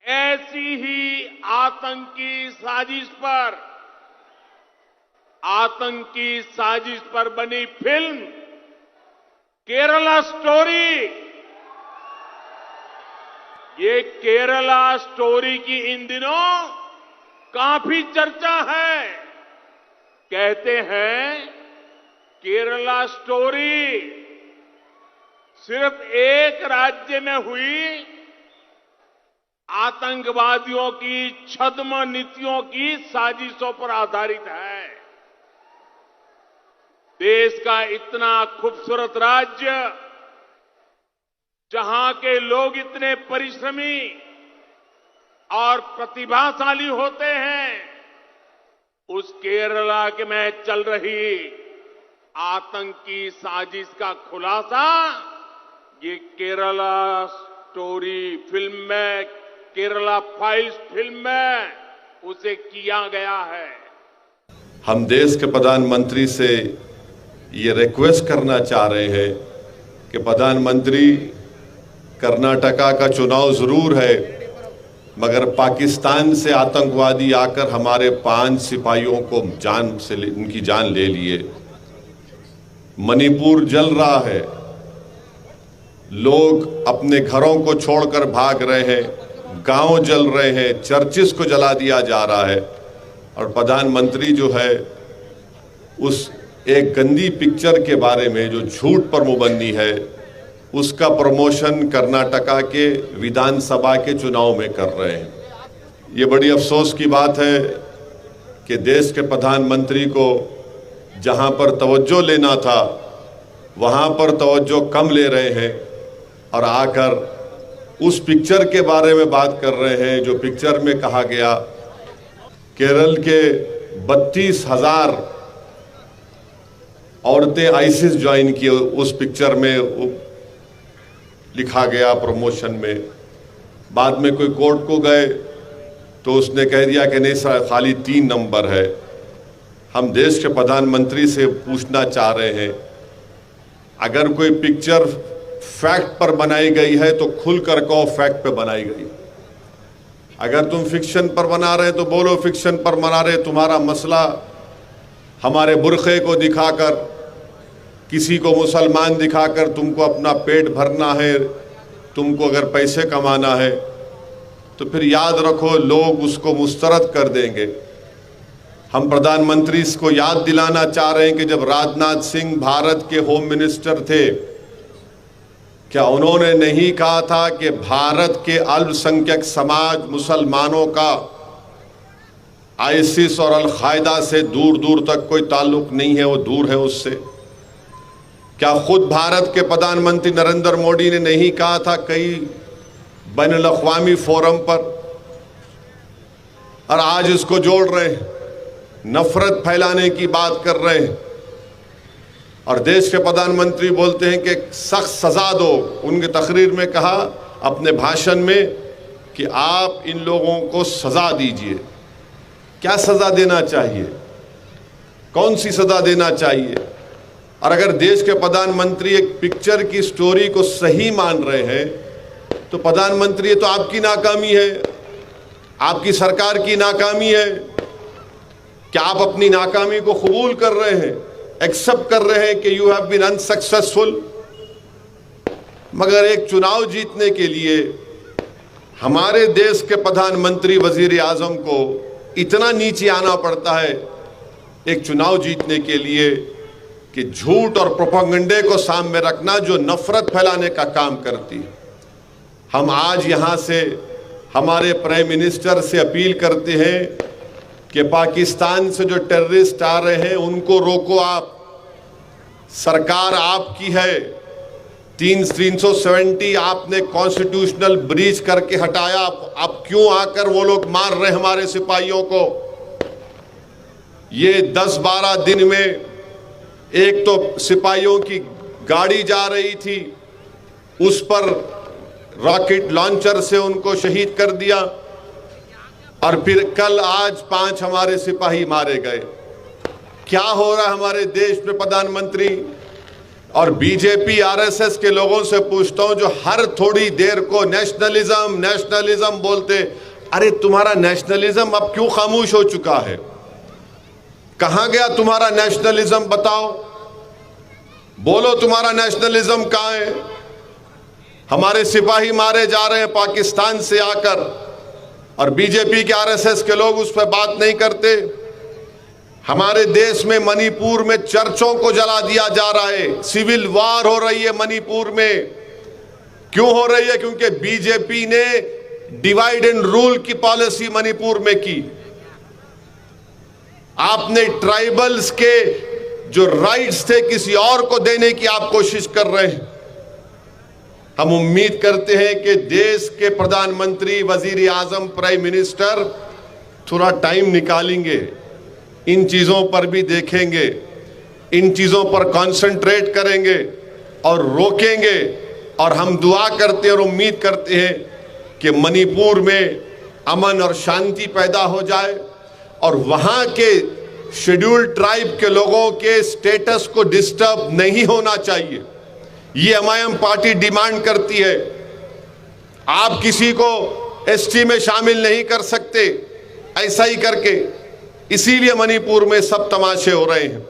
ऐसी ही आतंकी साजिश पर बनी फिल्म केरला स्टोरी, ये केरला स्टोरी की इन दिनों काफी चर्चा है। कहते हैं केरला स्टोरी सिर्फ एक राज्य में हुई आतंकवादियों की छद्म नीतियों की साजिशों पर आधारित है। देश का इतना खूबसूरत राज्य, जहां के लोग इतने परिश्रमी और प्रतिभाशाली होते हैं, उस केरला के में चल रही आतंकी साजिश का खुलासा ये केरला स्टोरी फिल्म में, केरला फाइल्स फिल्म में उसे किया गया है। हम देश के प्रधानमंत्री से ये रिक्वेस्ट करना चाह रहे हैं कि प्रधानमंत्री, कर्नाटका का चुनाव जरूर है, मगर पाकिस्तान से आतंकवादी आकर हमारे 5 सिपाहियों को उनकी जान ले लिए। मणिपुर जल रहा है, लोग अपने घरों को छोड़कर भाग रहे हैं, गांव जल रहे हैं, चर्चिस को जला दिया जा रहा है, और प्रधानमंत्री जो है उस एक गंदी पिक्चर के बारे में जो झूठ पर मुबन्नी है, उसका प्रमोशन कर्नाटका के विधानसभा के चुनाव में कर रहे हैं। ये बड़ी अफसोस की बात है कि देश के प्रधानमंत्री को जहां पर तवज्जो लेना था वहां पर तवज्जो कम ले रहे हैं और आकर उस पिक्चर के बारे में बात कर रहे हैं जो पिक्चर में कहा गया केरल के 32,000 औरतें आईसिस ज्वाइन की। उस पिक्चर में लिखा गया प्रमोशन में। बाद में कोई कोर्ट को गए तो उसने कह दिया कि नहीं सर, खाली 3 नंबर है। हम देश के प्रधानमंत्री से पूछना चाह रहे हैं, अगर कोई पिक्चर फैक्ट पर बनाई गई है तो खुलकर कहो फैक्ट पे बनाई गई। अगर तुम फिक्शन पर बना रहे तो बोलो फिक्शन पर बना रहे। तुम्हारा मसला हमारे बुरखे को दिखाकर, किसी को मुसलमान दिखाकर तुमको अपना पेट भरना है, तुमको अगर पैसे कमाना है तो फिर याद रखो लोग उसको मुस्तरद कर देंगे। हम प्रधानमंत्री को याद दिलाना चाह रहे हैं कि जब राजनाथ सिंह भारत के होम मिनिस्टर थे, क्या उन्होंने नहीं कहा था कि भारत के अल्पसंख्यक समाज मुसलमानों का आईसिस और अल-कायदा से दूर दूर तक कोई ताल्लुक नहीं है, वो दूर है उससे। क्या खुद भारत के प्रधानमंत्री नरेंद्र मोदी ने नहीं कहा था कई बैनुल-अक़वामी फोरम पर, और आज इसको जोड़ रहे हैं, नफरत फैलाने की बात कर रहे हैं, और देश के प्रधानमंत्री बोलते हैं कि सख्त सजा दो। उनके तकरीर में कहा अपने भाषण में कि आप इन लोगों को सजा दीजिए। क्या सजा देना चाहिए? कौन सी सजा देना चाहिए? और अगर देश के प्रधानमंत्री एक पिक्चर की स्टोरी को सही मान रहे हैं तो प्रधानमंत्री, तो आपकी नाकामी है, आपकी सरकार की नाकामी है। क्या आप अपनी नाकामी को कबूल कर रहे हैं, एक्सेप्ट कर रहे हैं कि यू हैव बीन अनसक्सेसफुल? मगर एक चुनाव जीतने के लिए हमारे देश के प्रधानमंत्री, वजीर आजम को इतना नीचे आना पड़ता है एक चुनाव जीतने के लिए कि झूठ और प्रोपेगेंडे को सामने रखना जो नफरत फैलाने का काम करती है। हम आज यहां से हमारे प्राइम मिनिस्टर से अपील करते हैं कि पाकिस्तान से जो टेररिस्ट आ रहे हैं उनको रोको आप। सरकार आपकी है। 370 आपने कॉन्स्टिट्यूशनल ब्रीच करके हटाया। आप क्यों आकर वो लोग मार रहे हमारे सिपाहियों को? ये 10-12 दिन में एक तो सिपाहियों की गाड़ी जा रही थी, उस पर रॉकेट लॉन्चर से उनको शहीद कर दिया, और फिर कल आज 5 हमारे सिपाही मारे गए। क्या हो रहा है हमारे देश में प्रधानमंत्री? और बीजेपी आरएसएस के लोगों से पूछता हूं जो हर थोड़ी देर को नेशनलिज्म नेशनलिज्म बोलते, अरे तुम्हारा नेशनलिज्म अब क्यों खामोश हो चुका है? कहां गया तुम्हारा नेशनलिज्म? बताओ, बोलो तुम्हारा नेशनलिज्म कहां है? हमारे सिपाही मारे जा रहे हैं पाकिस्तान से आकर और बीजेपी के आरएसएस के लोग उस पर बात नहीं करते। हमारे देश में मणिपुर में चर्चों को जला दिया जा रहा है, सिविल वार हो रही है मणिपुर में। क्यों हो रही है? क्योंकि बीजेपी ने डिवाइड एंड रूल की पॉलिसी मणिपुर में की। आपने ट्राइबल्स के जो राइट्स थे किसी और को देने की आप कोशिश कर रहे हैं। हम उम्मीद करते हैं कि देश के प्रधानमंत्री, वजीर आजम, प्राइम मिनिस्टर थोड़ा टाइम निकालेंगे, इन चीजों पर भी देखेंगे, इन चीजों पर कंसंट्रेट करेंगे और रोकेंगे। और हम दुआ करते हैं और उम्मीद करते हैं कि मणिपुर में अमन और शांति पैदा हो जाए और वहां के शेड्यूल्ड ट्राइब के लोगों के स्टेटस को डिस्टर्ब नहीं होना चाहिए। ये एमआईएम पार्टी डिमांड करती है। आप किसी को एसटी में शामिल नहीं कर सकते ऐसा ही करके, इसीलिए मणिपुर में सब तमाशे हो रहे हैं।